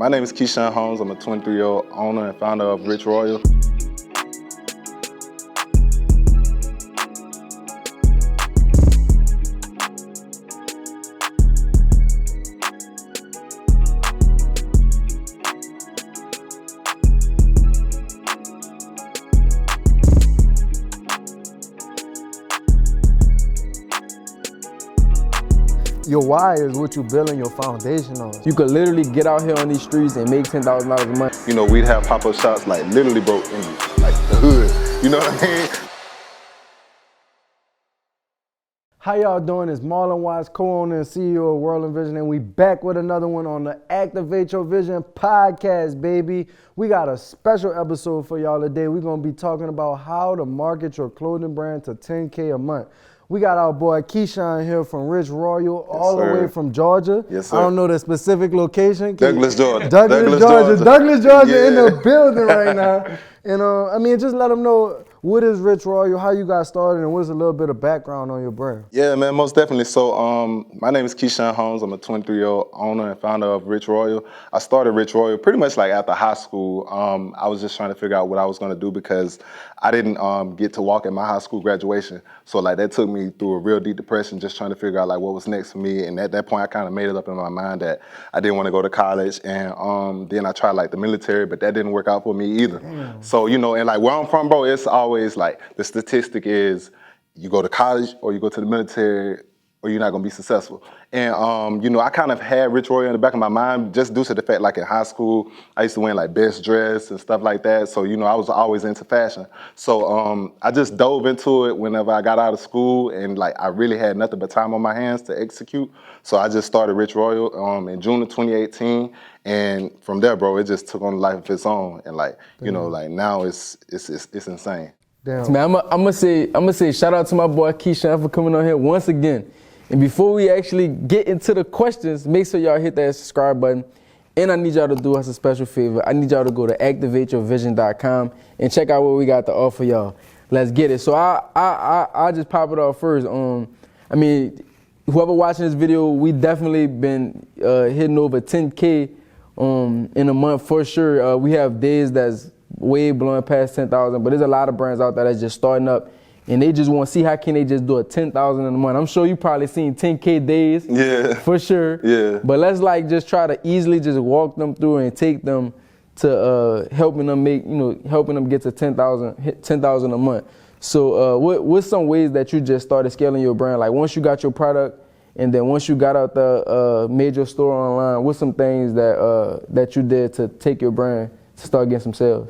My name is Keyshawn Holmes. I'm a 23-year-old owner and founder of Rich Royal. Your why is what you building your foundation on. You could literally get out here on these streets and make $10,000 a month. You know, we'd have pop-up shops like literally broke in like the hood. You know what I mean? How y'all doing? It's Marlon Watts, co-owner and CEO of World Vision, and we back with another one on the Activate Your Vision podcast, baby. We got a special episode for y'all today. We're gonna be talking about how to market your clothing brand to 10K a month. We got our boy Keyshawn here from Rich Royal, all the way from Georgia. Yes, sir. I don't know the specific location. Douglas, Georgia. Douglas, Georgia Yeah. in the building right now. And I mean, just let them know, what is Rich Royal, how you got started, and what's a little bit of background on your brand? Yeah, man, most definitely. So my name is Keyshawn Holmes. I'm a 23-year-old owner and founder of Rich Royal. I started Rich Royal pretty much like after high school. I was just trying to figure out what I was gonna do because I didn't get to walk at my high school graduation. So like that took me through a real deep depression, just trying to figure out like what was next for me. And at that point, I kind of made it up in my mind that I didn't want to go to college. And then I tried like the military, but that didn't work out for me either. Damn. So, you know, and like where I'm from, bro, it's always like the statistic is you go to college or you go to the military or you're not gonna be successful. And, you know, I kind of had Rich Royal in the back of my mind just due to the fact like in high school, I used to wear like best dress and stuff like that. So, you know, I was always into fashion. So I just dove into it whenever I got out of school and like I really had nothing but time on my hands to execute. So I just started Rich Royal in June of 2018. And from there, bro, it just took on a life of its own. And like, you know, like now it's insane. Damn. Man, I'm gonna say shout out to my boy Keyshawn for coming on here once again. And before we actually get into the questions, make sure y'all hit that subscribe button. And I need y'all to do us a special favor. I need y'all to go to activateyourvision.com and check out what we got to offer y'all. Let's get it. So I just pop it off first. I mean, whoever watching this video, we definitely been hitting over 10K in a month for sure. We have days that's way blowing past 10,000, but there's a lot of brands out there that's just starting up and they just want to see how can they just do a 10,000 in a month. I'm sure you probably seen 10K days. Yeah. For sure. Yeah. But let's like just try to easily just walk them through and take them to helping them get to 10,000 a month. So what's some ways that you just started scaling your brand? Like once you got your product and then once you got out the major store online, what's some things that you did to take your brand to start getting some sales?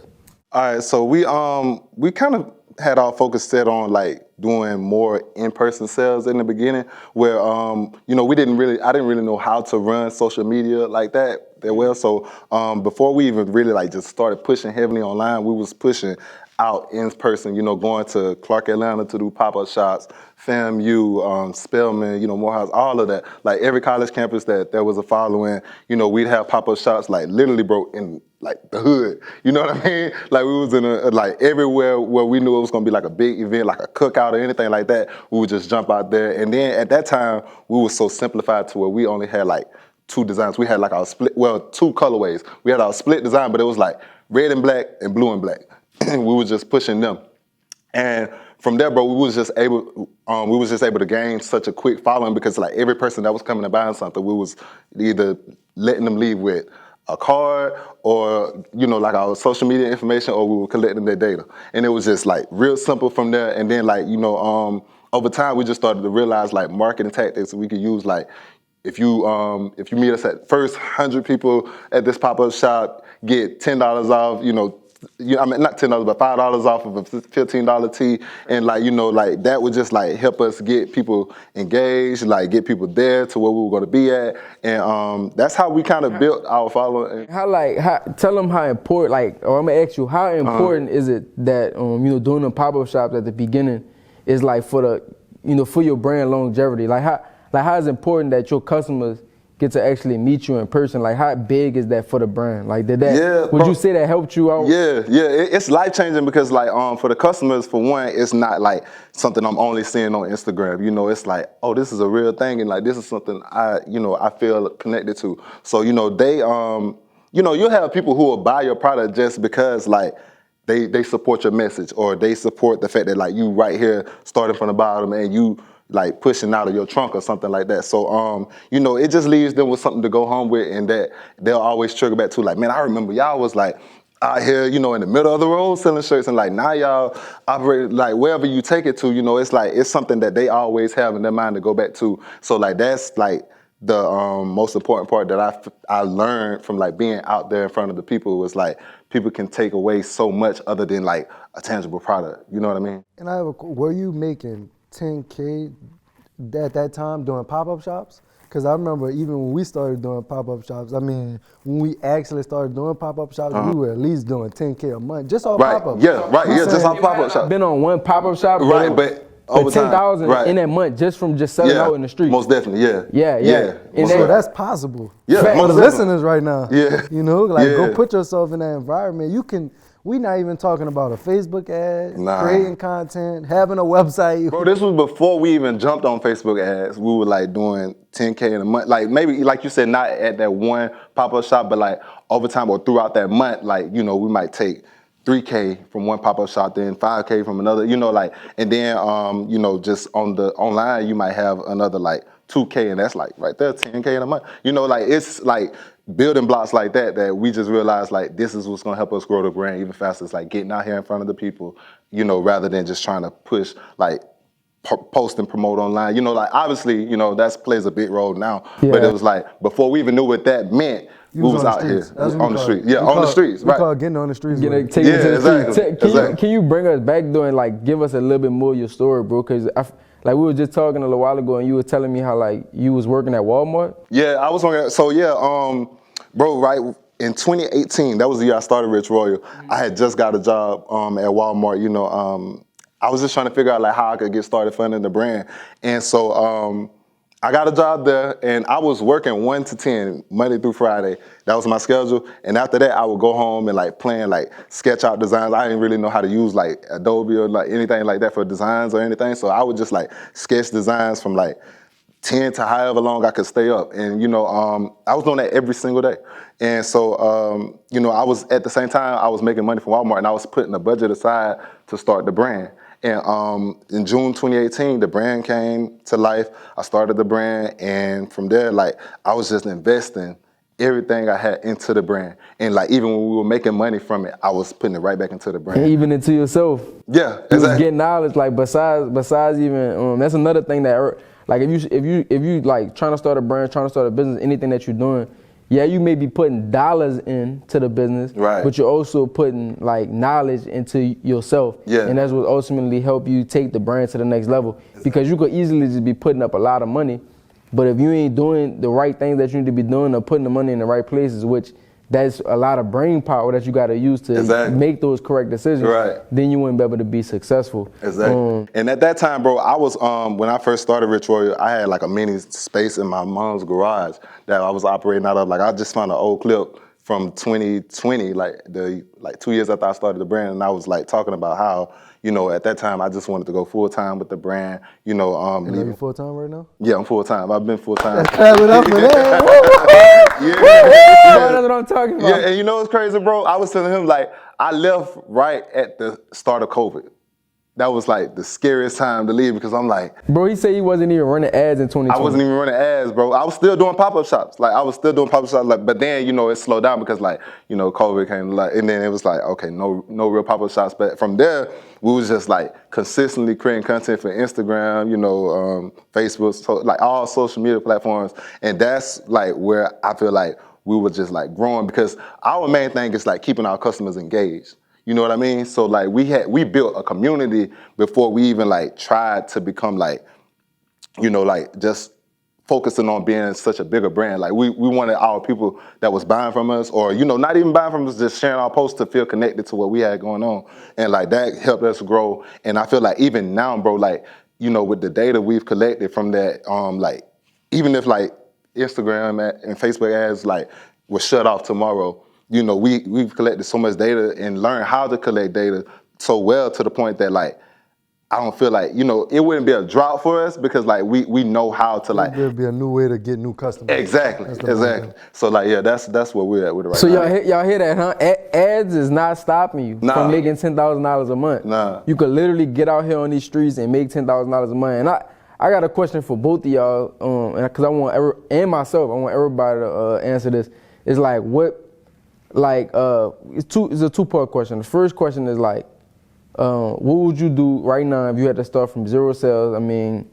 All right, so we kind of had our focus set on like doing more in-person sales in the beginning where, you know, I didn't really know how to run social media like that well. So before we even really like just started pushing heavily online, we was pushing out in person, you know, going to Clark, Atlanta to do pop-up shops, FAMU, Spelman, you know, Morehouse, all of that. Like every college campus that there was a following, you know, we'd have pop-up shops like literally broke in like the hood, you know what I mean? Like we was in like everywhere where we knew it was gonna be like a big event, like a cookout or anything like that, we would just jump out there. And then at that time, we were so simplified to where we only had like 2 designs. We had like our 2 colorways. We had our split design, but it was like red and black and blue and black. And we were just pushing them. And from there, bro, we was just able to gain such a quick following because like every person that was coming to buy something, we was either letting them leave with a card or, you know, like our social media information, or we were collecting their data. And it was just like real simple from there. And then like, you know, over time, we just started to realize like marketing tactics we could use. Like if you meet us at first 100 people at this pop-up shop, get $10 off, you know, I mean, not $10, but $5 off of a $15 tee. And like, you know, like that would just like help us get people engaged, like get people there to where we were going to be at. And that's how we kind of built our following. Tell them how important, like, or I'm gonna ask you, how important is it that, you know, doing the pop-up shops at the beginning is like for the, you know, for your brand longevity? Like how is it important that your customers get to actually meet you in person? Like how big is that for the brand? Like would you say that helped you out? Yeah, it's life changing because like for the customers, for one, it's not like something I'm only seeing on Instagram. You know, it's like, oh, this is a real thing, and like this is something I feel connected to. So you know, you'll have people who will buy your product just because like they support your message, or they support the fact that like you right here starting from the bottom and you like pushing out of your trunk or something like that. So it just leaves them with something to go home with, and that they'll always trigger back to like, man, I remember y'all was like out here, in the middle of the road selling shirts, and like now y'all operate like wherever you take it to, it's like it's something that they always have in their mind to go back to. So like that's like the most important part that I learned from like being out there in front of the people was like people can take away so much other than like a tangible product. You know what I mean? And were you making 10K at that time doing pop-up shops? Because I remember even when we started doing pop-up shops, I mean, when we actually started doing pop-up shops, we were at least doing 10K a month just off pop-up. Just off pop-up shop. Been on one pop-up shop, but over time, 10,000 in that month just selling out in the street. Most definitely, yeah. And so that's possible. Yeah, for the most listeners right now. Yeah. Go put yourself in that environment. We not even talking about a Facebook ad, creating content, having a website. Bro, this was before we even jumped on Facebook ads. We were like doing 10K in a month. Like maybe, like you said, not at that one pop-up shop, but like over time or throughout that month, like, we might take 3K from one pop-up shop, then 5K from another, and then, just on the online, you might have another like 2K, and that's like right there, 10K in a month. It's like building blocks like that we just realized like this is what's gonna help us grow the brand even faster. It's like getting out here in front of the people, rather than just trying to push like post and promote online. Obviously, that plays a big role now, but it was like before we even knew what that meant, we was out here on the street. Yeah, on the streets. We call getting on the streets. Exactly. Can you bring us back though and like give us a little bit more of your story, bro? Because like we were just talking a little while ago, and you were telling me how like you was working at Walmart. Yeah, I was working. So bro, right in 2018, that was the year I started Rich Royal. I had just got a job at Walmart. I was just trying to figure out like how I could get started funding the brand, and so I got a job there, and I was working 1 to 10 Monday through Friday. That was my schedule, and after that, I would go home and like plan like sketch out designs. I didn't really know how to use like Adobe or like anything like that for designs or anything, so I would just like sketch designs from like 10 to however long I could stay up, and I was doing that every single day. And so I was at the same time I was making money from Walmart, and I was putting a budget aside to start the brand. And in June 2018, the brand came to life. I started the brand, and from there, like I was just investing everything I had into the brand. And like even when we were making money from it, I was putting it right back into the brand. And even into yourself. Yeah, exactly. You was getting knowledge. Like besides even that's another thing that like if you like trying to start a brand, trying to start a business, anything that you're doing. Yeah, you may be putting dollars into the business, right, but you're also putting like knowledge into yourself. Yeah. And that's what ultimately help you take the brand to the next level. Exactly. Because you could easily just be putting up a lot of money, but if you ain't doing the right things that you need to be doing or putting the money in the right places, which that's a lot of brain power that you got to use to make those correct decisions, right, then you wouldn't be able to be successful. Exactly. And at that time, bro, I was, when I first started Rich Royal, I had like a mini space in my mom's garage that I was operating out of. Like I just found an old clip from 2020, like 2 years after I started the brand, and I was like talking about how, at that time I just wanted to go full time with the brand. And are you full time right now? Yeah, I'm full time. I've been full time. Clap it up for that. That's what I'm talking about. Yeah, and what's crazy, bro? I was telling him like I left right at the start of COVID. That was like the scariest time to leave because I'm like, bro, he said he wasn't even running ads in 2020. I wasn't even running ads, bro. I was still doing pop-up shops. Like I was still doing pop-up shops, like, but then it slowed down because like COVID came, like, and then it was like okay, no real pop-up shops. But from there, we was just like consistently creating content for Instagram, Facebook, so like all social media platforms, and that's like where I feel like we were just like growing because our main thing is like keeping our customers engaged. You know what I mean? So like we built a community before we even like tried to become like, like just focusing on being such a bigger brand. Like we wanted our people that was buying from us or, not even buying from us, just sharing our posts to feel connected to what we had going on. And like that helped us grow. And I feel like even now, bro, like, with the data we've collected from that, like even if like Instagram and Facebook ads like were shut off tomorrow, we've collected so much data and learned how to collect data so well to the point that like I don't feel like, it wouldn't be a drought for us because like we know how to like. There'll be a new way to get new customers. Exactly. So like, yeah, that's where we're at with it right So now. y'all hear that, huh? Ads is not stopping you from making $10,000 a month. Nah. You could literally get out here on these streets and make $10,000 a month. And I got a question for both of y'all, and because I want myself, I want everybody to answer this. It's like it's a two-part question. The first question is like, what would you do right now if you had to start from zero sales? I mean,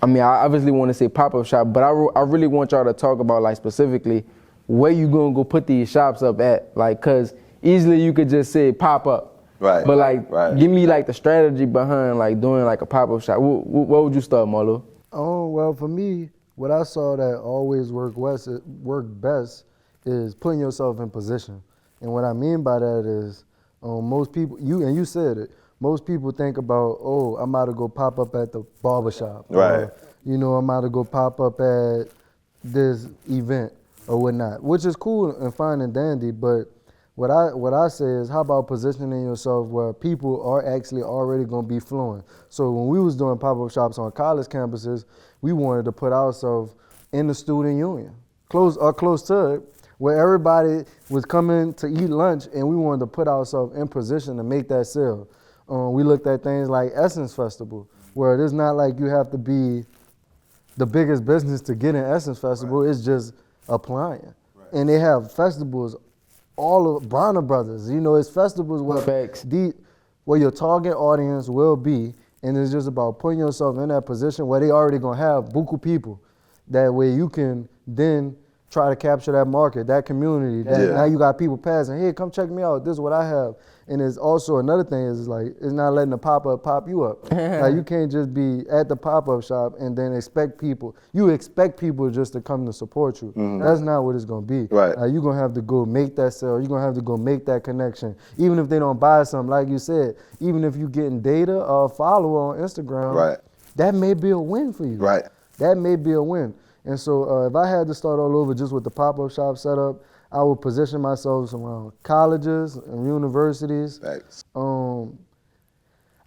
I obviously want to say pop-up shop, but I really want y'all to talk about like specifically where you gonna go put these shops up at, like, cause easily you could just say pop up, right? But like, give me like the strategy behind like doing like a pop-up shop. What would you start, Marlo? Oh well, for me, what I saw that always worked best is putting yourself in position, and what I mean by that is. Most people, you said it, most people think about, oh, I'm about to go pop up at the barbershop. Right. Or, I'm about to go pop up at this event or whatnot, which is cool and fine and dandy, but what I say is how about positioning yourself where people are actually already going to be flowing. So when we was doing pop-up shops on college campuses, we wanted to put ourselves in the student union, close to it, where everybody was coming to eat lunch and we wanted to put ourselves in position to make that sale. We looked at things like Essence Festival, where it's not like you have to be the biggest business to get in Essence Festival, it's just applying. And they have festivals all of Bronner Brothers, it's festivals where your target audience will be, and it's just about putting yourself in that position where they already gonna have buku people. That way you can then try to capture that market, that community. Now you got people passing, hey, come check me out, this is what I have. And it's also another thing is like, it's not letting the pop-up pop you up. Like you can't just be at the pop-up shop and then expect people just to come to support you. That's not what it's gonna be. Right. You're gonna have to go make that sale, you're gonna have to go make that connection. Even if they don't buy something, like you said, even if you're getting data or follower on Instagram, that may be a win for you. Right. That may be a win. And so if I had to start all over just with the pop-up shop setup, I would position myself around colleges and universities. Thanks.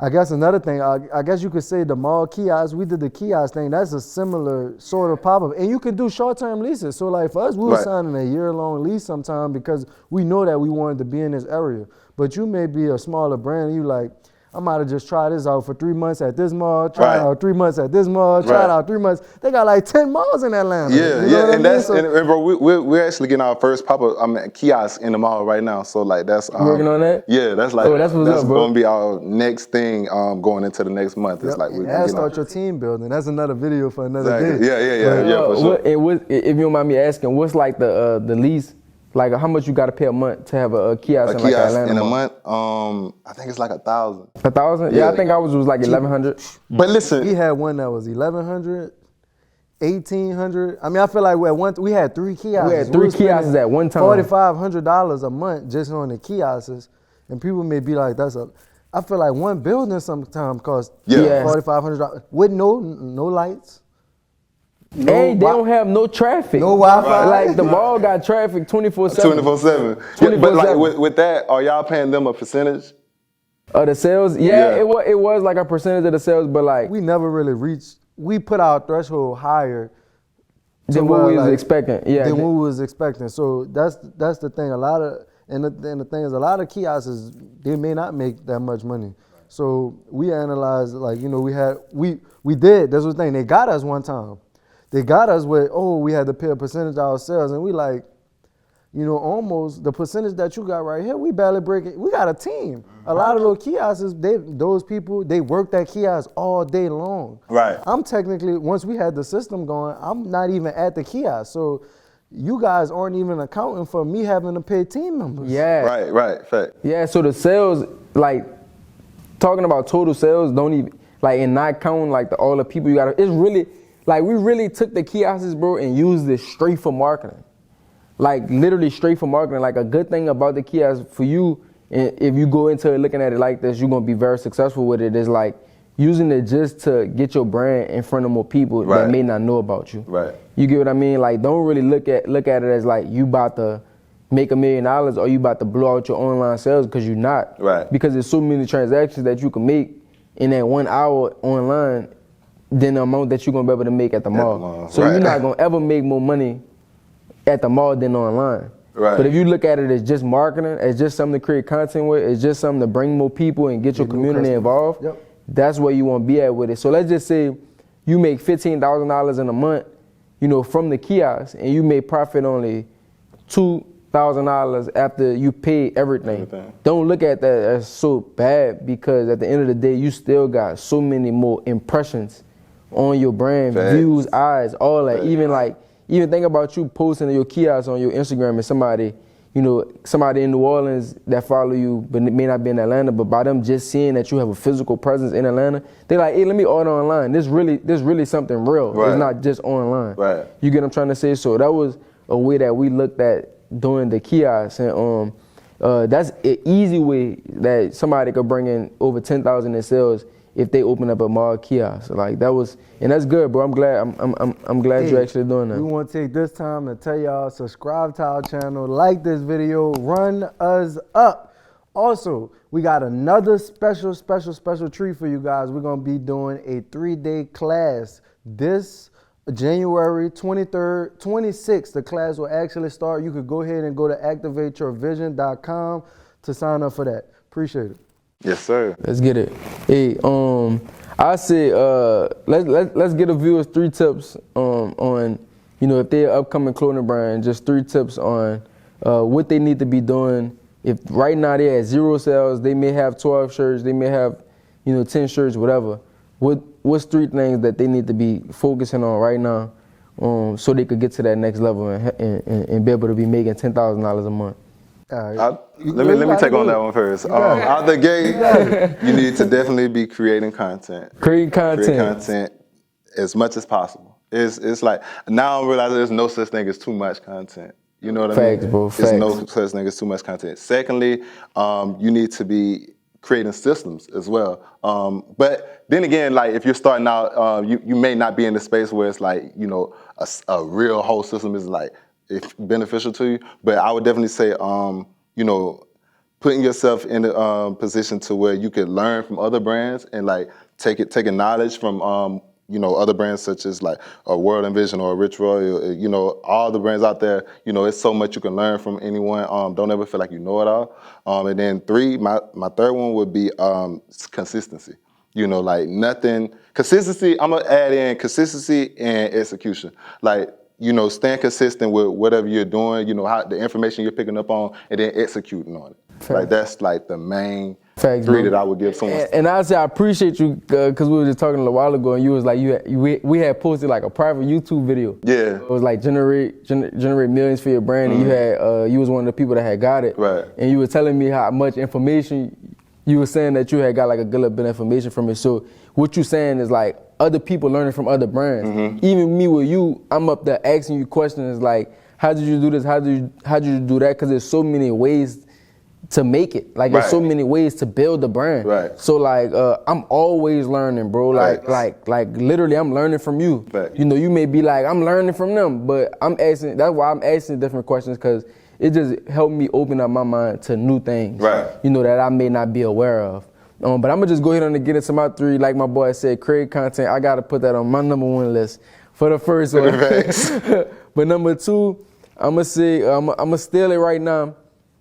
I guess another thing, I guess you could say the mall kiosks, we did the kiosk thing, that's a similar sort of pop-up. And you can do short-term leases. So like for us, we were signing a year-long lease sometime because we know that we wanted to be in this area. But you may be a smaller brand and you like, I might have just tried this out for 3 months at this mall, try it out 3 months at this mall, try it out 3 months. They got like 10 malls in Atlanta. And bro, we're actually getting our first pop-up kiosk in the mall right now. So like that's working on that? Yeah, that's like that's gonna be our next thing going into the next month. It's like that's start your team building. That's another video for another day. Yeah, for sure. If you don't mind me asking, what's like the lease? Like how much you got to pay a month to have a kiosk in like Atlanta? In a month, I think it's like 1,000. 1,000? Yeah, I think I was like 1,100. But listen, we had one that was 1,100, 1,800. I mean, I feel like we had 3 kiosks. We had 3 kiosks at one time. $4,500 a month just on the kiosks, and people may be like, I feel like one building sometimes costs $4,500 with no lights. And they don't have no traffic. No Wi-Fi. Like the mall got traffic 24/7. 24/7. But like with that, are y'all paying them a percentage of the sales? Yeah, it was like a percentage of the sales, but like we never really reached. We put our threshold higher than what we was expecting. Yeah, than what we was expecting. So that's the thing. The thing is, a lot of kiosks they may not make that much money. So we analyzed, like we did. That's the thing. They got us one time. They got us with, we had to pay a percentage of our sales, and we like, almost the percentage that you got right here, we barely break it. We got a team. A lot of those kiosks, those people, they work that kiosk all day long. Right. I'm technically, once we had the system going, I'm not even at the kiosk. So you guys aren't even accounting for me having to pay team members. Yeah. Right, fact. Yeah, so the sales, like, talking about total sales, don't even, like, and not counting, like, all the people you got, it's really, like, we really took the kiosks, bro, and used it straight for marketing. Like, literally straight for marketing. Like, a good thing about the kiosk for you, and if you go into it looking at it like this, you're going to be very successful with it, is like using it just to get your brand in front of more people that may not know about you. Right. You get what I mean? Like, don't really look at it as like you about to make $1 million or you about to blow out your online sales, because you're not. Right. Because there's so many transactions that you can make in that 1 hour online than the amount that you're gonna be able to make at the mall. So you're not gonna ever make more money at the mall than online. Right. But if you look at it as just marketing, as just something to create content with, as just something to bring more people and get your community involved, that's where you want to be at with it. So let's just say you make $15,000 in a month, you know, from the kiosk, and you may profit only $2,000 after you pay everything. Don't look at that as so bad, because at the end of the day, you still got so many more impressions on your brand, views, eyes, all that. Even think about you posting your kiosk on your Instagram and somebody, you know, somebody in New Orleans that follow you but may not be in Atlanta, but by them just seeing that you have a physical presence in Atlanta, they're like, hey, let me order online. This really something real. It's not just online. You get what I'm trying to say? So that was a way that we looked at doing the kiosk, and that's an easy way that somebody could bring in over 10,000 in sales if they open up a mall kiosk. Like that was, and that's good, bro. I'm glad you're actually doing that. We want to take this time to tell y'all, subscribe to our channel, like this video, run us up. Also, we got another special treat for you guys. We're gonna be doing a 3-day class this January 23rd, 26th. The class will actually start. You could go ahead and go to activateyourvision.com to sign up for that. Appreciate it. Yes, sir. Let's get it. Hey, I say let's get the viewers 3 tips on, you know, if they're an upcoming clothing brand, just 3 tips on what they need to be doing. If right now they at 0 sales, they may have 12 shirts, they may have, you know, 10 shirts, whatever. What's 3 things that they need to be focusing on right now, so they could get to that next level and be able to be making $10,000 a month? Let me take on that one first. Out the gate, you need to definitely be creating content. Create content as much as possible. It's like, now I realize there's no such thing as too much content. You know what I mean? Facts, bro. Facts. There's no such thing as too much content. Secondly, you need to be creating systems as well. But then again, like if you're starting out, you may not be in the space where it's like, you know, a real whole system is like, it's beneficial to you, but I would definitely say, you know, putting yourself in a position to where you can learn from other brands and like taking knowledge from, you know, other brands such as like a World Envision or a Rich Royal, you know, all the brands out there. You know, it's so much you can learn from anyone. Don't ever feel like you know it all. And then 3, my third one would be consistency. You know, like consistency. I'm gonna add in consistency and execution. Like, you know, staying consistent with whatever you're doing, you know, how the information you're picking up on, and then executing on it. Like that's like the main 3 that I would give someone. And I say I appreciate you, because we were just talking a little while ago, and you was like, we had posted like a private YouTube video. Yeah. It was like generate millions for your brand, and you had you was one of the people that had got it. Right. And you were telling me how much information you were saying that you had got like a good little bit of information from it. So what you saying is like other people learning from other brands. Even me with you, I'm up there asking you questions like, how did you do this? How did you do that? Because there's so many ways to make it. Like there's so many ways to build the brand. So like I'm always learning, bro. Like literally I'm learning from you. You know, you may be like, I'm learning from them, but that's why I'm asking different questions, because it just helped me open up my mind to new things. You know, that I may not be aware of. But I'm gonna just go ahead and get into my 3. Like my boy said, create content. I gotta put that on my number 1 list for the first one. But number 2, I'm gonna say, I'm gonna steal it right now.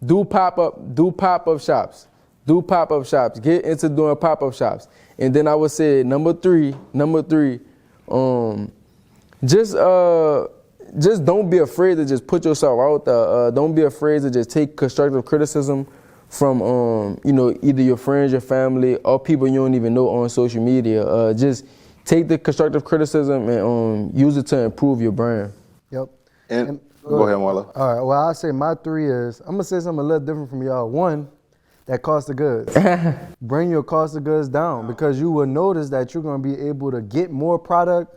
Do pop-up shops. Get into doing pop-up shops. And then I would say number 3, just don't be afraid to just put yourself out there. Don't be afraid to just take constructive criticism from you know, either your friends, your family, or people you don't even know on social media. Just take the constructive criticism and use it to improve your brand. And go ahead, Marlo. All right. Well, I'll say my 3 is, I'm gonna say something a little different from y'all. 1, that cost of goods. Bring your cost of goods down, because you will notice that you're gonna be able to get more product,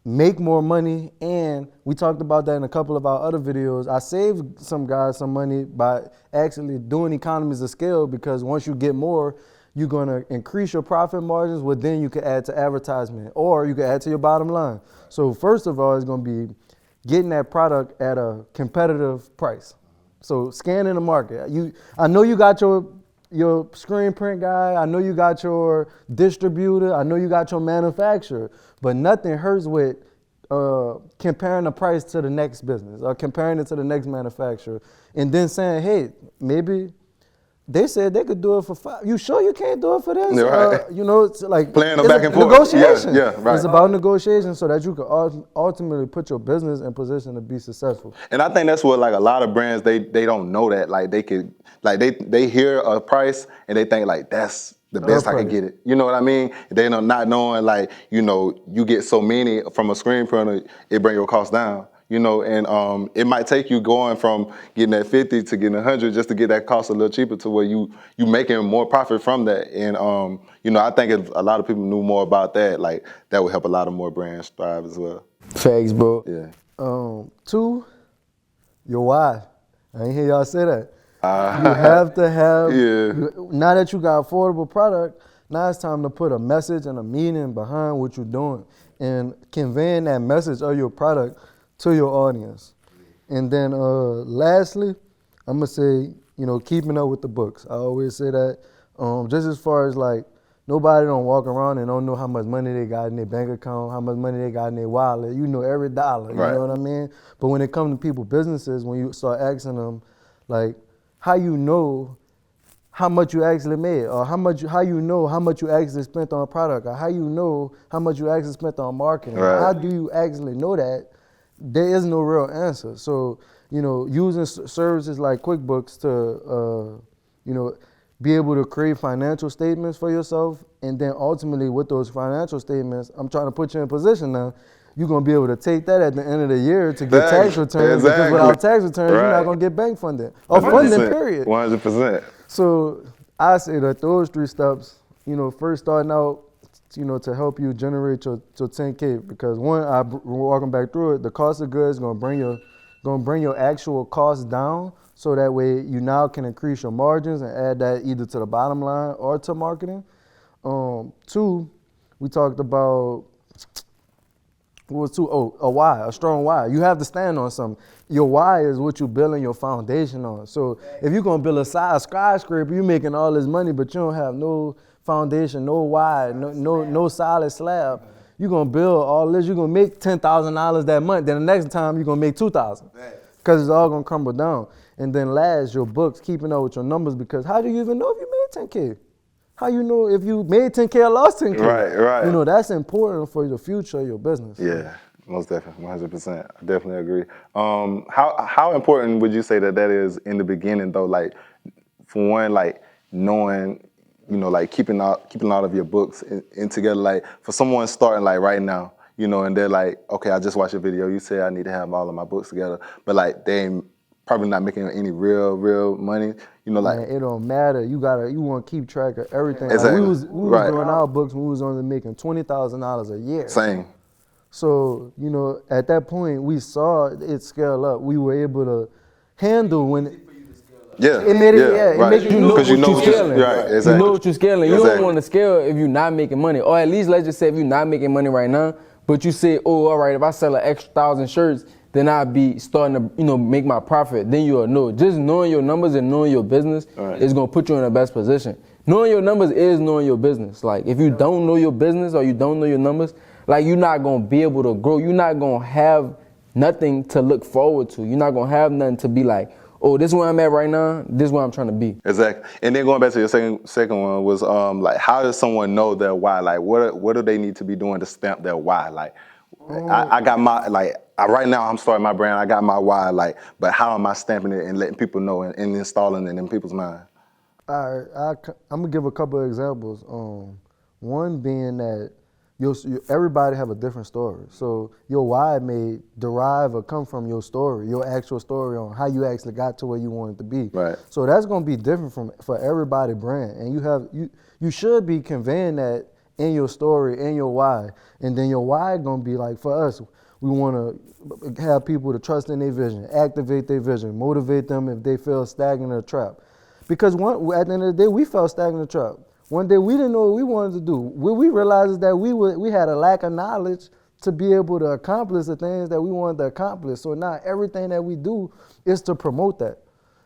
make more money, and we talked about that in a couple of our other videos. I saved some guys some money by actually doing economies of scale, because once you get more, you're gonna increase your profit margins, well then you can add to advertisement, or you can add to your bottom line. So first of all, it's gonna be getting that product at a competitive price. So scanning the market. I know you got your your screen print guy. I know you got your distributor. I know you got your manufacturer. But nothing hurts with comparing the price to the next business or comparing it to the next manufacturer, and then saying, hey, maybe they said they could do it for $5. You sure you can't do it for this? Yeah, right. It's like Playing them back and forth. Negotiation. Yeah, right. It's about negotiation so that you can ultimately put your business in position to be successful. And I think that's what like a lot of brands they don't know that like they could like they hear a price and they think like that's the best I can get it. You know what I mean? They know not knowing like you get so many from a screen printer, it bring your cost down. And it might take you going from getting that 50 to getting 100 just to get that cost a little cheaper to where you making more profit from that. And I think if a lot of people knew more about that, like that would help a lot of more brands thrive as well. Facts, bro. Yeah. 2, your why. I ain't hear y'all say that. You have to have. Now that you got affordable product, now it's time to put a message and a meaning behind what you're doing and conveying that message of your product to your audience. And then lastly, I'm gonna say, keeping up with the books. I always say that. Just as far as like, nobody don't walk around and don't know how much money they got in their bank account, how much money they got in their wallet. You know every dollar, you know what I mean? But when it comes to people businesses, when you start asking them, like, how you know how much you actually made, or how you know how much you actually spent on a product, or how you know how much you actually spent on marketing. How do you actually know that? There is no real answer. So, using services like QuickBooks to, be able to create financial statements for yourself, and then ultimately with those financial statements, I'm trying to put you in a position now, you're going to be able to take that at the end of the year to get tax returns, because without tax returns, you're not going to get bank funding, or funding, period. 100%. So I say that those 3 steps, first starting out, to help you generate your 10K, because one, walking back through it, the cost of goods is going to bring your actual costs down, so that way you now can increase your margins and add that either to the bottom line or to marketing. 2, we talked about, what was 2? Oh, a why, a strong why. You have to stand on something. Your why is what you're building your foundation on. So if you're going to build a skyscraper, you're making all this money, but you don't have no foundation, no why, no solid slab, you're going to build all this, you're going to make $10,000 that month, then the next time you're going to make $2,000, because it's all going to crumble down. And then last, your books, keeping up with your numbers, because how do you even know if you made 10K? How you know if you made 10K or lost 10K? Right. That's important for the future of your business. Yeah, most definitely, 100%. I definitely agree. How important would you say that is in the beginning, though? Like, for one, like knowing, like keeping all of your books in together. Like for someone starting like right now, and they're like, okay, I just watched a video. You say I need to have all of my books together, but like they ain't probably not making any real money. Like man, it don't matter. You want to keep track of everything. Exactly. Like we was doing our books when we was only making $20,000 a year. Same. So at that point we saw it scale up. We were able to handle when. It made it, right. It You know what you you're scaling. Right, exactly. You know what you're scaling. You don't want to scale if you're not making money. Or at least let's just say if you're not making money right now, but you say, oh, all right, if I sell an extra 1,000 shirts, then I'll be starting to, make my profit. Then you'll know. Just knowing your numbers and knowing your business is going to put you in the best position. Knowing your numbers is knowing your business. Like if you don't know your business or you don't know your numbers, like you're not going to be able to grow. You're not going to have nothing to look forward to. You're not going to have nothing to be like, oh, this is where I'm at right now. This is where I'm trying to be. Exactly. And then going back to your second one was like, how does someone know their why? Like, what do they need to be doing to stamp their why? Like, I got my right now I'm starting my brand. I got my why. Like, but how am I stamping it and letting people know and installing it in people's mind? All right, I'm gonna give a couple of examples. One being that everybody have a different story. So your why may derive or come from your story, your actual story on how you actually got to where you wanted to be. Right. So that's gonna be different for everybody brand, and you should be conveying that in your story and your why. And then your why gonna be like, for us, we wanna have people to trust in their vision, activate their vision, motivate them if they feel stagnant or trapped. Because at the end of the day, we felt stagnant or trapped. One day we didn't know what we wanted to do. What we realized is that we had a lack of knowledge to be able to accomplish the things that we wanted to accomplish. So now everything that we do is to promote that.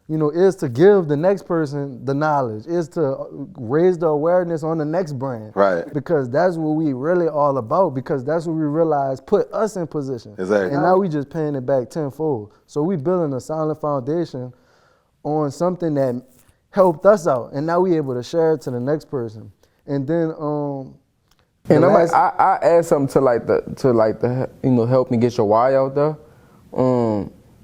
is to give the next person the knowledge, is to raise the awareness on the next brand. Right. Because that's what we really all about, because that's what we realize put us in position. Exactly. And now we just paying it back tenfold. So we building a solid foundation on something that helped us out, and now we able to share it to the next person. And then and I add something to the help me get your why out there.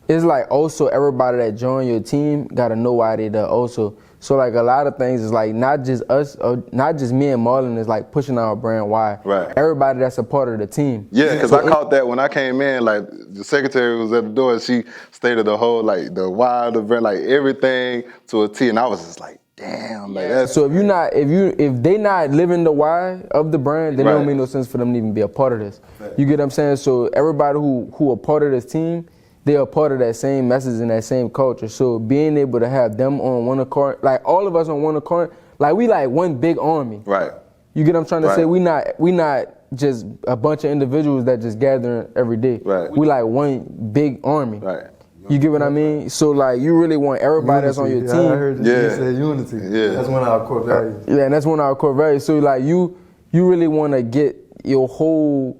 It's like also everybody that join your team gotta know why they there also. So like a lot of things is like not just us, or not just me and Marlon is like pushing our brand why. Right. Everybody that's a part of the team. Yeah, because I caught that when I came in. Like the secretary was at the door, and she stated the whole like the why of the brand, like everything to a T, and I was just like, damn, like that's. So if they not living the why of the brand, then it don't make no sense for them to even be a part of this. You get what I'm saying? So everybody who a part of this team, they are part of that same message and that same culture. So being able to have them on one accord, like all of us on one accord, like we like one big army. Right. You get what I'm trying to say? We not just a bunch of individuals that just gathering every day. Right. We like one big army. Right. You get what I mean? So like you really want everybody that's on your team. I heard you say unity. Yeah. That's one of our core values. Yeah, and that's one of our core values. So like you really want to get your whole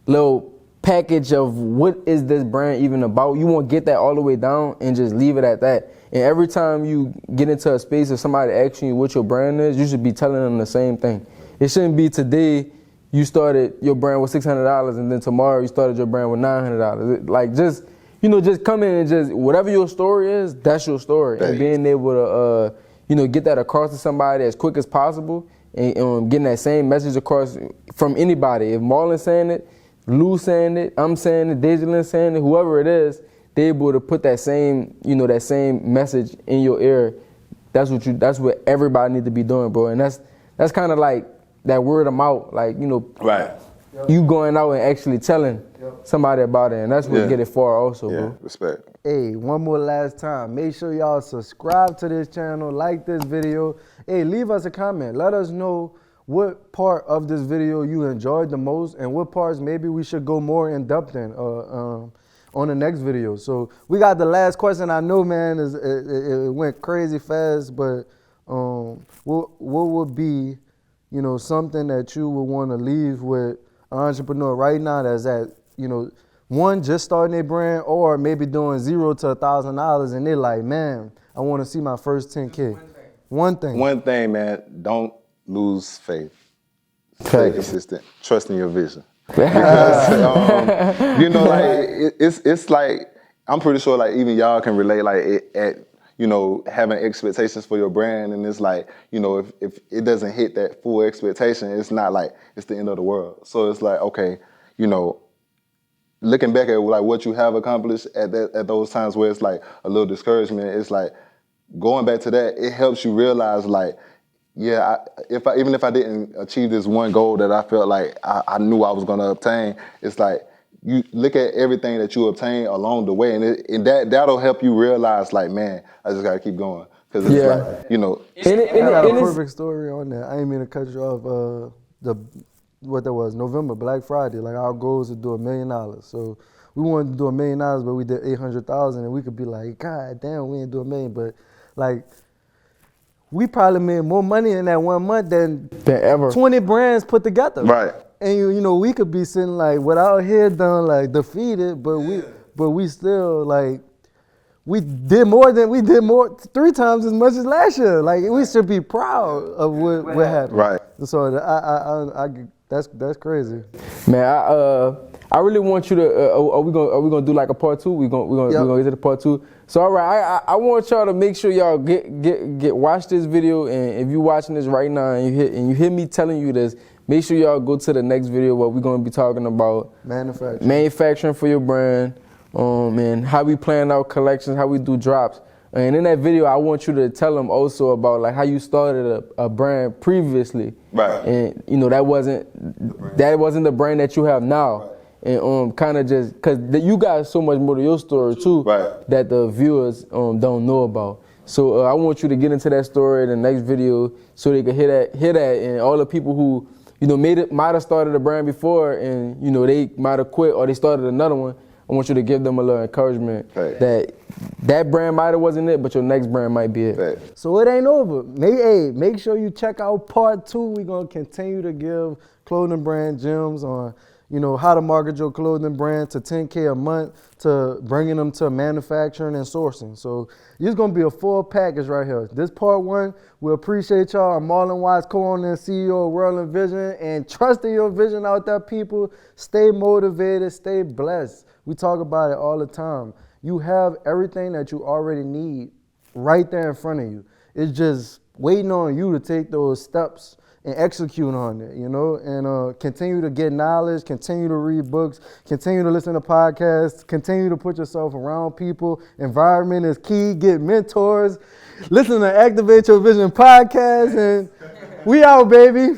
little package of what is this brand even about. You want to get that all the way down and just leave it at that. And every time you get into a space of somebody asking you what your brand is, you should be telling them the same thing. It shouldn't be today you started your brand with $600 and then tomorrow you started your brand with $900. Like just come in and just whatever your story is, that's your story. And being able to get that across to somebody as quick as possible and getting that same message across from anybody. If Marlon's saying it, Lou saying it, I'm saying it, Dejalyn saying it, whoever it is, they able to put that same, that same message in your ear. That's what everybody need to be doing, bro. And that's kind of like that word of mouth, like, Right. You going out and actually telling somebody about it, and that's what get it far also, bro. Respect. Hey, one more last time. Make sure y'all subscribe to this channel, like this video. Hey, leave us a comment. Let us know what part of this video you enjoyed the most and what parts maybe we should go more in depth in on the next video. So we got the last question. I know, man, it went crazy fast, but what would be, something that you would want to leave with an entrepreneur right now that's at, one, just starting their brand, or maybe doing $0 to $1,000 and they're like, man, I want to see my first 10K. One thing, man, don't lose faith. Stay consistent. Trust in your vision. Because, it's like, I'm pretty sure like even y'all can relate like having expectations for your brand, and it's like, if it doesn't hit that full expectation, it's not like it's the end of the world. So it's like, okay, looking back at like what you have accomplished at those times where it's like a little discouragement, it's like going back to that, it helps you realize like, yeah, even if I didn't achieve this one goal that I felt like I knew I was going to obtain, it's like you look at everything that you obtain along the way, and that'll help you realize like, man, I just got to keep going. Because it's like, I got a perfect story on that. I didn't mean to cut you off. What that was, November, Black Friday. Like our goal was to do $1 million. So we wanted to do $1 million, but we did 800,000, and we could be like, God damn, we didn't do $1 million. But like, we probably made more money in that 1 month than ever 20 brands put together. Right. And we could be sitting like with our head down, like defeated, but we still like we did more 3 times as much as last year. Like we should be proud of what happened. Right. So that's crazy. Man, I really want you to. Are we gonna do like a part 2? We're gonna get to the part 2. So all right, I want y'all to make sure y'all get watch this video, and if you watching this right now and you hear me telling you this, make sure y'all go to the next video where we're gonna be talking about manufacturing for your brand, and how we plan our collections, how we do drops. And in that video, I want you to tell them also about like how you started a brand previously, right? And that wasn't the brand that you have now. Right. And kind of just because you got so much more to your story too, right, that the viewers don't know about. So I want you to get into that story in the next video so they can hear that, and all the people who might have started a brand before and they might have quit or they started another one. I want you to give them a little encouragement Right. that brand might have wasn't it, but your next brand might be it. Right. So it ain't over. Make sure you check out part 2. We're gonna continue to give clothing brand gems on, how to market your clothing brand to 10K a month to bringing them to manufacturing and sourcing. So it's gonna be a full package right here. This part 1, we appreciate y'all. I'm Marlon Watts, co-owner and CEO of Royal Vision, and trusting your vision out there, people. Stay motivated, stay blessed. We talk about it all the time. You have everything that you already need right there in front of you. It's just waiting on you to take those steps and execute on it, and continue to get knowledge, continue to read books, continue to listen to podcasts, continue to put yourself around people. Environment is key. Get mentors. Listen to Activate Your Vision podcast, and we out, baby.